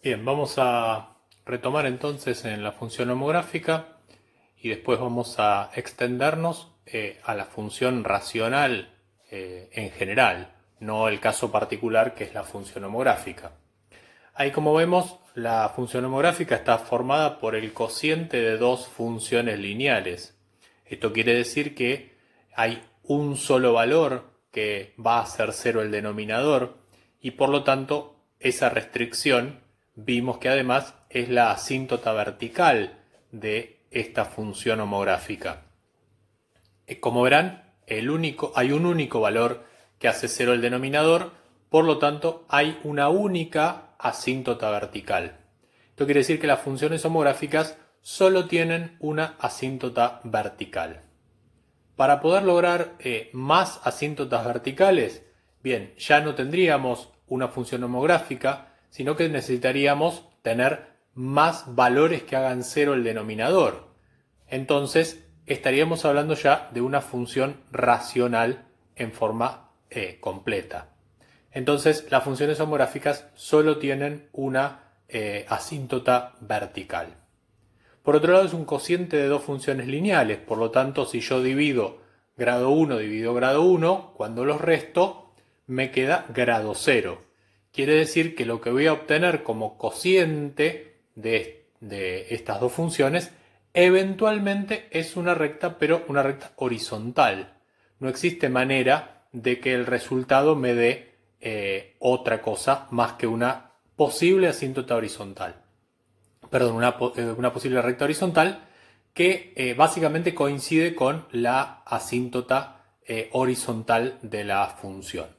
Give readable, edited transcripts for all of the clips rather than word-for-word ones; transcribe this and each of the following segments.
Bien, vamos a retomar entonces en la función homográfica y después vamos a extendernos a la función racional en general, no el caso particular que es la función homográfica. Ahí, como vemos, la función homográfica está formada por el cociente de dos funciones lineales. Esto quiere decir que hay un solo valor que va a ser cero el denominador y por lo tanto esa restricción vimos que además es la asíntota vertical de esta función homográfica. Como verán, hay un único valor que hace cero el denominador, por lo tanto hay una única asíntota vertical. Esto quiere decir que las funciones homográficas solo tienen una asíntota vertical. Para poder lograr más asíntotas verticales, bien, ya no tendríamos una función homográfica, sino que necesitaríamos tener más valores que hagan cero el denominador. Entonces, estaríamos hablando ya de una función racional en forma completa. Entonces, las funciones homográficas solo tienen una asíntota vertical. Por otro lado, es un cociente de dos funciones lineales, por lo tanto, si yo divido grado 1 dividido grado 1, cuando los resto, me queda grado 0. Quiere decir que lo que voy a obtener como cociente de estas dos funciones eventualmente es una recta, pero una recta horizontal. No existe manera de que el resultado me dé otra cosa más que una posible asíntota horizontal. Perdón, una posible recta horizontal que básicamente coincide con la asíntota horizontal de la función.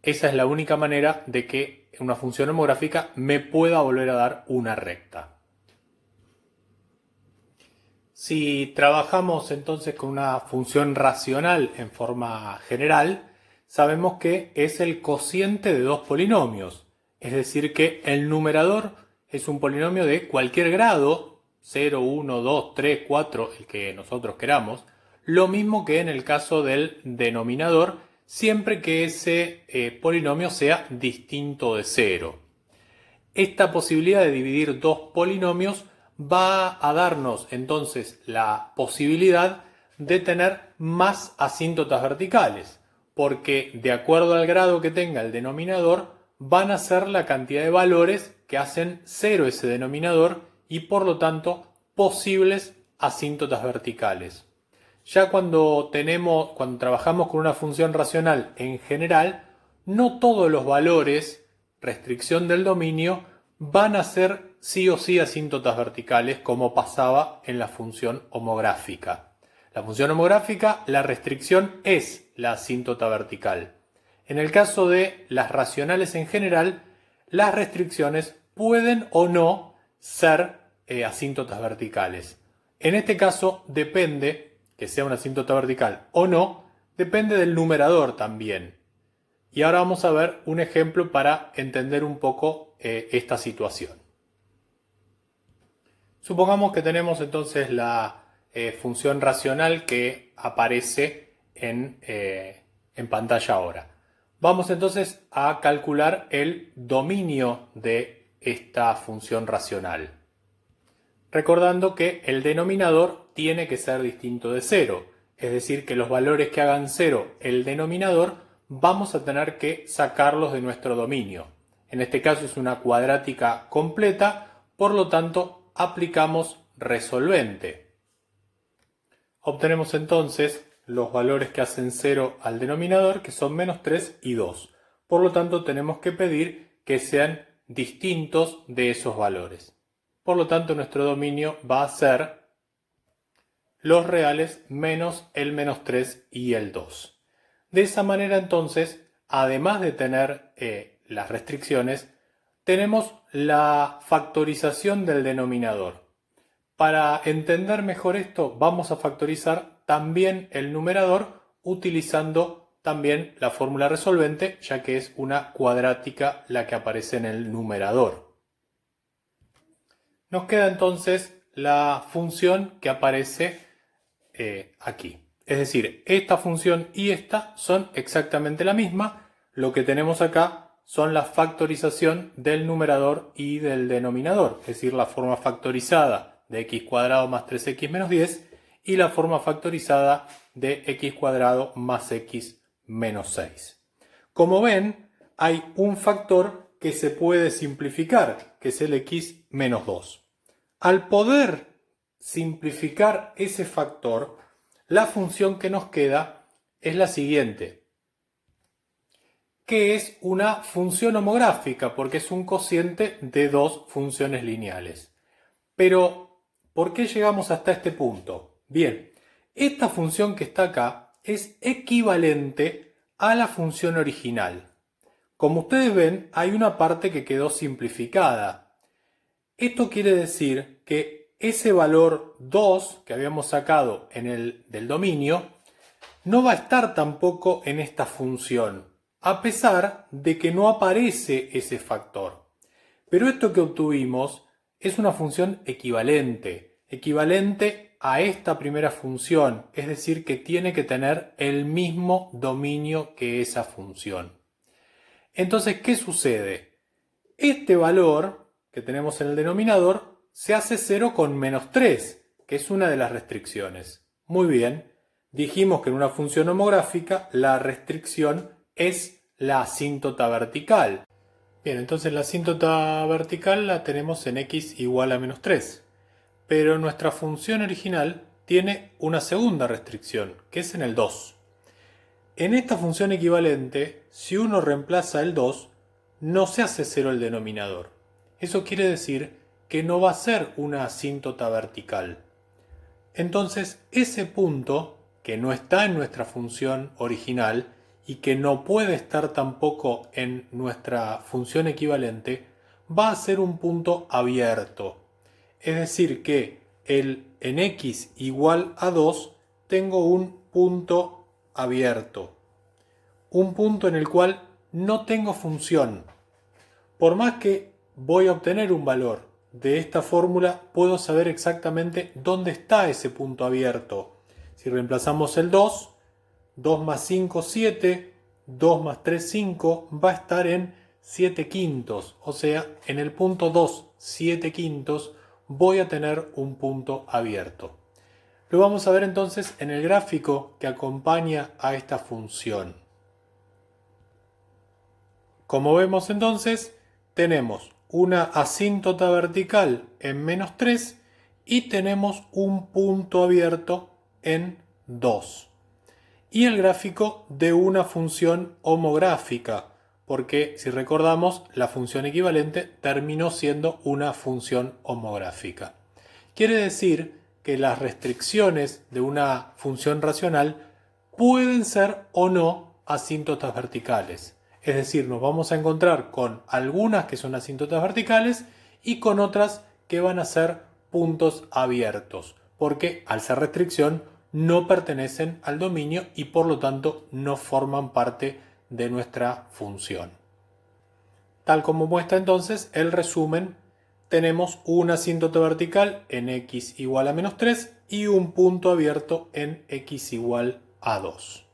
Esa es la única manera de que una función homográfica me pueda volver a dar una recta. Si trabajamos entonces con una función racional en forma general, sabemos que es el cociente de dos polinomios. Es decir, que el numerador es un polinomio de cualquier grado, 0, 1, 2, 3, 4, el que nosotros queramos. Lo mismo que en el caso del denominador, siempre que ese polinomio sea distinto de 0. Esta posibilidad de dividir dos polinomios va a darnos entonces la posibilidad de tener más asíntotas verticales, porque de acuerdo al grado que tenga el denominador, van a ser la cantidad de valores que hacen cero ese denominador y por lo tanto posibles asíntotas verticales. Ya cuando trabajamos con una función racional en general, no todos los valores restricción del dominio van a ser sí o sí asíntotas verticales como pasaba en la función homográfica. La función homográfica, la restricción es la asíntota vertical. En el caso de las racionales en general, las restricciones pueden o no ser asíntotas verticales. En este caso depende, que sea una asíntota vertical o no, depende del numerador también. Y ahora vamos a ver un ejemplo para entender un poco esta situación. Supongamos que tenemos entonces la función racional que aparece en pantalla ahora. Vamos entonces a calcular el dominio de esta función racional. Recordando que el denominador tiene que ser distinto de 0. Es decir, que los valores que hagan 0 el denominador vamos a tener que sacarlos de nuestro dominio. En este caso es una cuadrática completa, por lo tanto aplicamos resolvente. Obtenemos entonces los valores que hacen 0 al denominador, que son menos 3 y 2. Por lo tanto tenemos que pedir que sean distintos de esos valores. Por lo tanto nuestro dominio va a ser los reales menos el menos 3 y el 2. De esa manera entonces, además de tener las restricciones, tenemos la factorización del denominador. Para entender mejor esto, vamos a factorizar también el numerador utilizando también la fórmula resolvente, ya que es una cuadrática la que aparece en el numerador. Nos queda entonces la función que aparece aquí. Es decir, esta función y esta son exactamente la misma. Lo que tenemos acá son la factorización del numerador y del denominador, es decir, la forma factorizada de x cuadrado más 3x menos 10 y la forma factorizada de x cuadrado más x menos 6. Como ven, hay un factor que se puede simplificar, que es el x menos 2. Al poder simplificar ese factor, la función que nos queda es la siguiente, que es una función homográfica, porque es un cociente de dos funciones lineales. Pero, ¿por qué llegamos hasta este punto? Bien, esta función que está acá es equivalente a la función original. Como ustedes ven, hay una parte que quedó simplificada. Esto quiere decir que ese valor 2 que habíamos sacado del dominio no va a estar tampoco en esta función, a pesar de que no aparece ese factor. Pero esto que obtuvimos es una función equivalente a esta primera función, es decir, que tiene que tener el mismo dominio que esa función. Entonces, ¿qué sucede? Este valor que tenemos en el denominador se hace 0 con menos 3, que es una de las restricciones. Muy bien, dijimos que en una función homográfica la restricción es la asíntota vertical. Bien, entonces la asíntota vertical la tenemos en x igual a menos 3. Pero nuestra función original tiene una segunda restricción, que es en el 2. En esta función equivalente, si uno reemplaza el 2, no se hace 0 el denominador. Eso quiere decir que no va a ser una asíntota vertical. Entonces, ese punto, que no está en nuestra función original y que no puede estar tampoco en nuestra función equivalente, va a ser un punto abierto. Es decir, que en x igual a 2 tengo un punto abierto. Un punto en el cual no tengo función. Por más que voy a obtener un valor de esta fórmula, puedo saber exactamente dónde está ese punto abierto. Si reemplazamos el 2, 2 más 5, 7, 2 más 3, 5, va a estar en 7 quintos. O sea, en el punto 2, 7 quintos, voy a tener un punto abierto. Lo vamos a ver entonces en el gráfico que acompaña a esta función. Como vemos entonces, tenemos una asíntota vertical en menos 3 y tenemos un punto abierto en 2. Y el gráfico de una función homográfica, porque si recordamos, la función equivalente terminó siendo una función homográfica. Quiere decir que las restricciones de una función racional pueden ser o no asíntotas verticales. Es decir, nos vamos a encontrar con algunas que son asíntotas verticales y con otras que van a ser puntos abiertos, porque al ser restricción no pertenecen al dominio y por lo tanto no forman parte de nuestra función. Tal como muestra entonces el resumen, tenemos una asíntota vertical en x igual a menos 3 y un punto abierto en x igual a 2.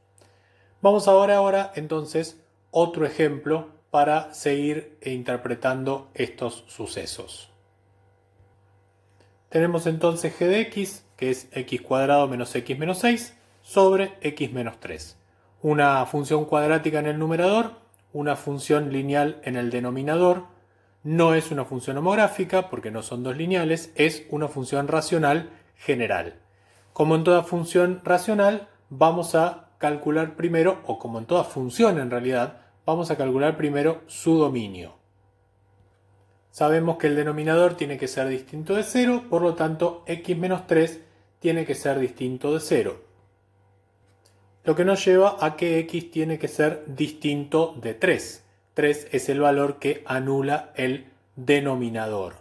Vamos ahora entonces otro ejemplo para seguir interpretando estos sucesos. Tenemos entonces g de x, que es x cuadrado menos x menos 6, sobre x menos 3. Una función cuadrática en el numerador, una función lineal en el denominador. No es una función homográfica porque no son dos lineales, es una función racional general. Como en toda función racional, vamos a calcular primero, o como en toda función en realidad, vamos a calcular primero su dominio. Sabemos que el denominador tiene que ser distinto de 0, por lo tanto x menos 3 tiene que ser distinto de 0. Lo que nos lleva a que x tiene que ser distinto de 3. 3 es el valor que anula el denominador.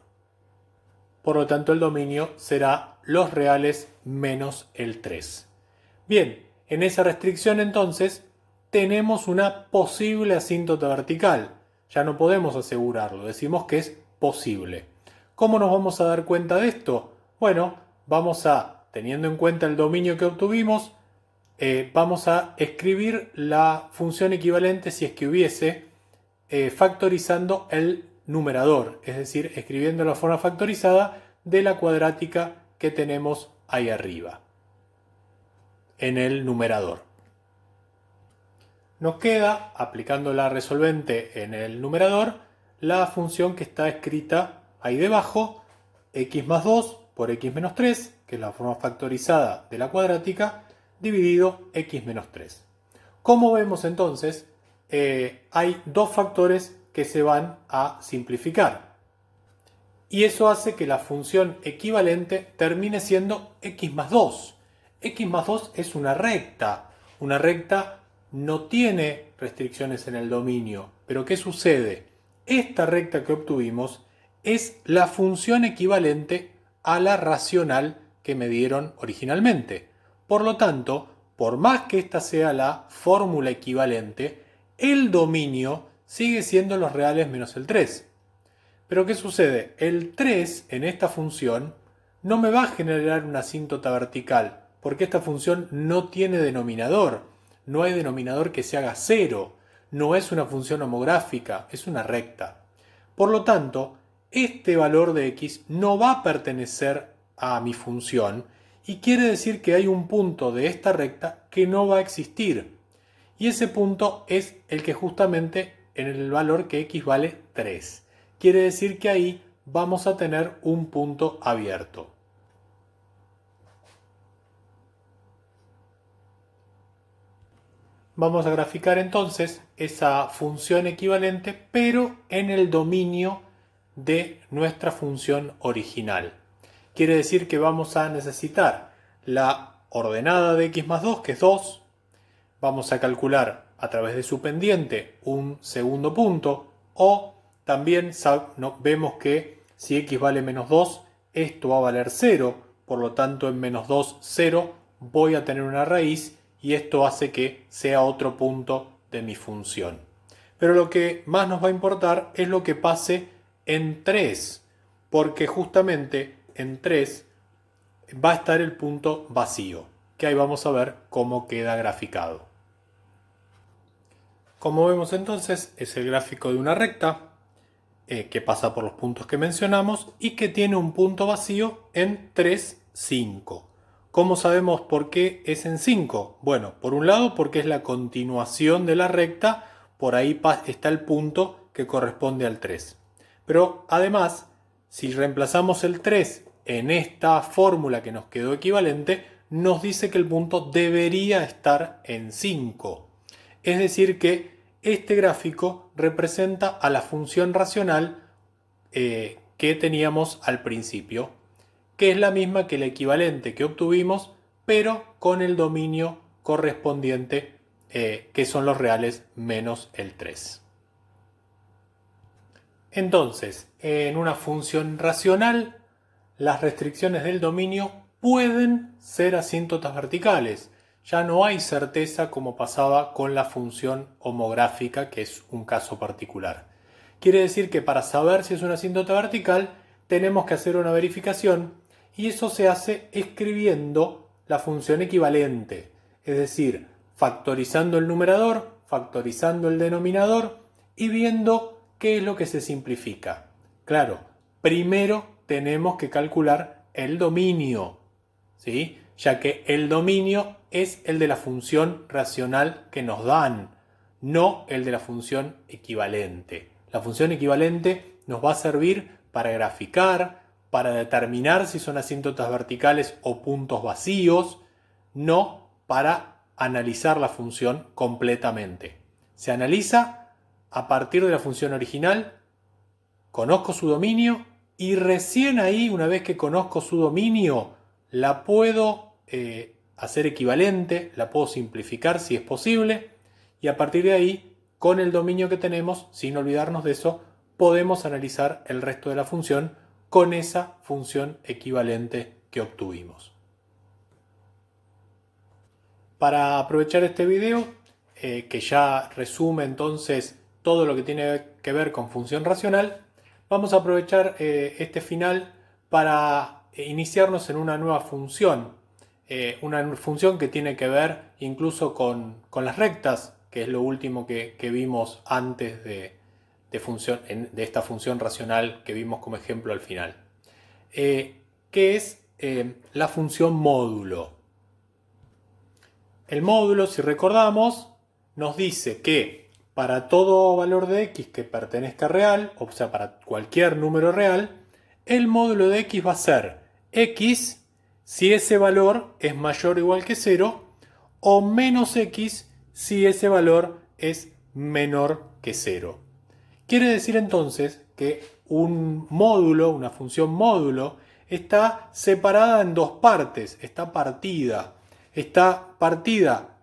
Por lo tanto, el dominio será los reales menos el 3. Bien, en esa restricción entonces tenemos una posible asíntota vertical. Ya no podemos asegurarlo, decimos que es posible. ¿Cómo nos vamos a dar cuenta de esto? Bueno, teniendo en cuenta el dominio que obtuvimos, vamos a escribir la función equivalente si es que hubiese factorizando el numerador, es decir, escribiendo la forma factorizada de la cuadrática que tenemos ahí arriba, en el numerador. Nos queda, aplicando la resolvente en el numerador, la función que está escrita ahí debajo, x más 2 por x menos 3, que es la forma factorizada de la cuadrática, dividido x menos 3. Como vemos entonces, hay dos factores que se van a simplificar. Y eso hace que la función equivalente termine siendo x más 2. X más 2 es una recta. Una recta no tiene restricciones en el dominio. Pero ¿qué sucede? Esta recta que obtuvimos es la función equivalente a la racional que me dieron originalmente. Por lo tanto, por más que esta sea la fórmula equivalente, el dominio sigue siendo los reales menos el 3. Pero ¿qué sucede? El 3 en esta función no me va a generar una asíntota vertical, porque esta función no tiene denominador. No hay denominador que se haga 0. No es una función homográfica, es una recta. Por lo tanto, este valor de x no va a pertenecer a mi función y quiere decir que hay un punto de esta recta que no va a existir. Y ese punto es el que justamente en el valor que x vale 3. Quiere decir que ahí vamos a tener un punto abierto. Vamos a graficar entonces esa función equivalente, pero en el dominio de nuestra función original. Quiere decir que vamos a necesitar la ordenada de x más 2, que es 2. Vamos a calcular a través de su pendiente un segundo punto, o también vemos que si x vale menos 2, esto va a valer 0, por lo tanto en menos 2, 0, voy a tener una raíz y esto hace que sea otro punto de mi función. Pero lo que más nos va a importar es lo que pase en 3, porque justamente en 3 va a estar el punto vacío, que ahí vamos a ver cómo queda graficado. Como vemos entonces, es el gráfico de una recta que pasa por los puntos que mencionamos y que tiene un punto vacío en 3, 5. ¿Cómo sabemos por qué es en 5? Bueno, por un lado porque es la continuación de la recta, por ahí está el punto que corresponde al 3. Pero además, si reemplazamos el 3 en esta fórmula que nos quedó equivalente, nos dice que el punto debería estar en 5. Es decir que este gráfico representa a la función racional que teníamos al principio, que es la misma que el equivalente que obtuvimos, pero con el dominio correspondiente, que son los reales menos el 3. Entonces, en una función racional, las restricciones del dominio pueden ser asíntotas verticales. Ya no hay certeza como pasaba con la función homográfica, que es un caso particular. Quiere decir que para saber si es una asíntota vertical, tenemos que hacer una verificación y eso se hace escribiendo la función equivalente, es decir, factorizando el numerador, factorizando el denominador y viendo qué es lo que se simplifica. Claro, primero tenemos que calcular el dominio, ¿sí? Ya que el dominio es el de la función racional que nos dan, no el de la función equivalente. La función equivalente nos va a servir para graficar, para determinar si son asíntotas verticales o puntos vacíos, no para analizar la función completamente. Se analiza a partir de la función original, conozco su dominio y recién ahí, una vez que conozco su dominio, la puedo hacer equivalente, la puedo simplificar si es posible y a partir de ahí, con el dominio que tenemos, sin olvidarnos de eso, podemos analizar el resto de la función con esa función equivalente que obtuvimos. Para aprovechar este video, que ya resume entonces todo lo que tiene que ver con función racional, vamos a aprovechar este final para iniciarnos en una nueva función. Una función que tiene que ver incluso con las rectas, que es lo último que vimos antes de esta función racional que vimos como ejemplo al final, que es la función módulo. El módulo, si recordamos, nos dice que para todo valor de x que pertenezca a real, o sea, para cualquier número real, el módulo de x va a ser x si ese valor es mayor o igual que 0, o menos x si ese valor es menor que 0. Quiere decir entonces que un módulo, una función módulo, está separada en dos partes, está partida. Está partida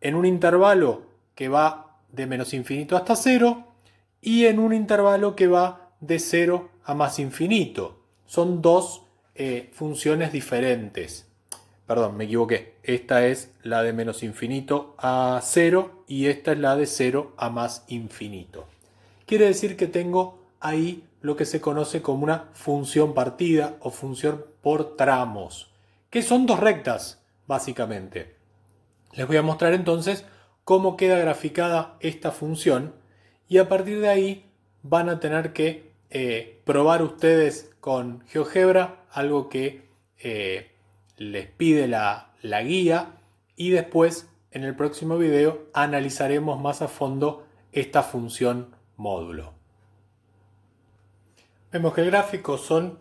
en un intervalo que va de menos infinito hasta 0 y en un intervalo que va de 0 a más infinito. Son dos funciones diferentes. Perdón, me equivoqué. Esta es la de menos infinito a 0 y esta es la de 0 a más infinito. Quiere decir que tengo ahí lo que se conoce como una función partida o función por tramos, que son dos rectas, básicamente. Les voy a mostrar entonces cómo queda graficada esta función y a partir de ahí van a tener que probar ustedes con GeoGebra, algo que les pide la guía, y después en el próximo video analizaremos más a fondo esta función módulo. Vemos que el gráfico son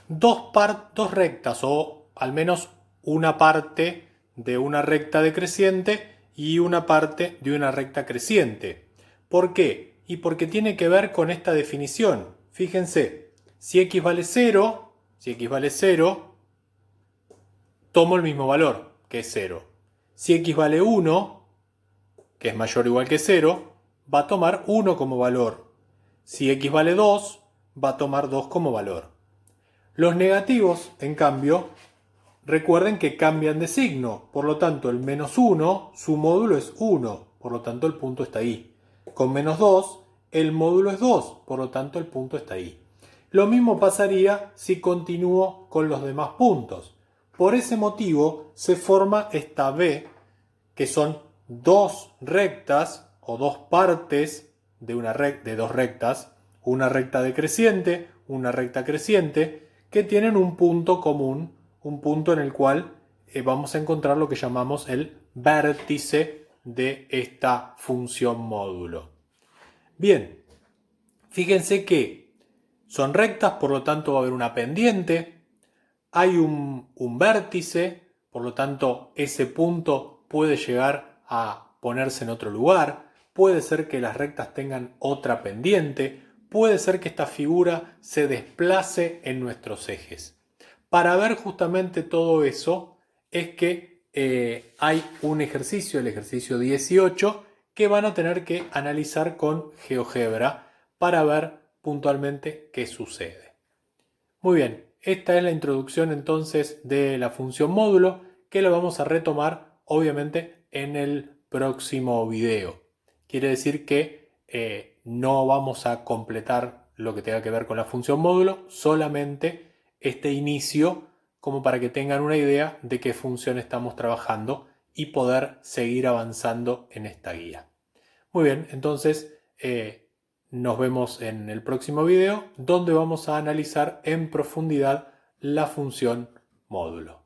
dos rectas, o al menos una parte de una recta decreciente y una parte de una recta creciente. ¿Por qué? Y porque tiene que ver con esta definición. Fíjense, si x vale 0, tomo el mismo valor, que es 0. Si x vale 1, que es mayor o igual que 0, va a tomar 1 como valor. Si x vale 2, va a tomar 2 como valor. Los negativos, en cambio, recuerden que cambian de signo. Por lo tanto, el menos 1, su módulo es 1. Por lo tanto, el punto está ahí. Con menos 2, el módulo es 2. Por lo tanto, el punto está ahí. Lo mismo pasaría si continúo con los demás puntos. Por ese motivo, se forma esta B, que son dos rectas o dos partes de dos rectas, una recta decreciente, una recta creciente, que tienen un punto común, un punto en el cual vamos a encontrar lo que llamamos el vértice de esta función módulo. Bien, fíjense que son rectas, por lo tanto va a haber una pendiente, hay un vértice, por lo tanto ese punto puede llegar a ponerse en otro lugar, puede ser que las rectas tengan otra pendiente, puede ser que esta figura se desplace en nuestros ejes. Para ver justamente todo eso es que hay un ejercicio, el ejercicio 18, que van a tener que analizar con GeoGebra para ver puntualmente qué sucede. Muy bien, esta es la introducción entonces de la función módulo, que la vamos a retomar obviamente en el próximo video. Quiere decir que no vamos a completar lo que tenga que ver con la función módulo, solamente este inicio como para que tengan una idea de qué función estamos trabajando y poder seguir avanzando en esta guía. Muy bien, entonces nos vemos en el próximo video, donde vamos a analizar en profundidad la función módulo.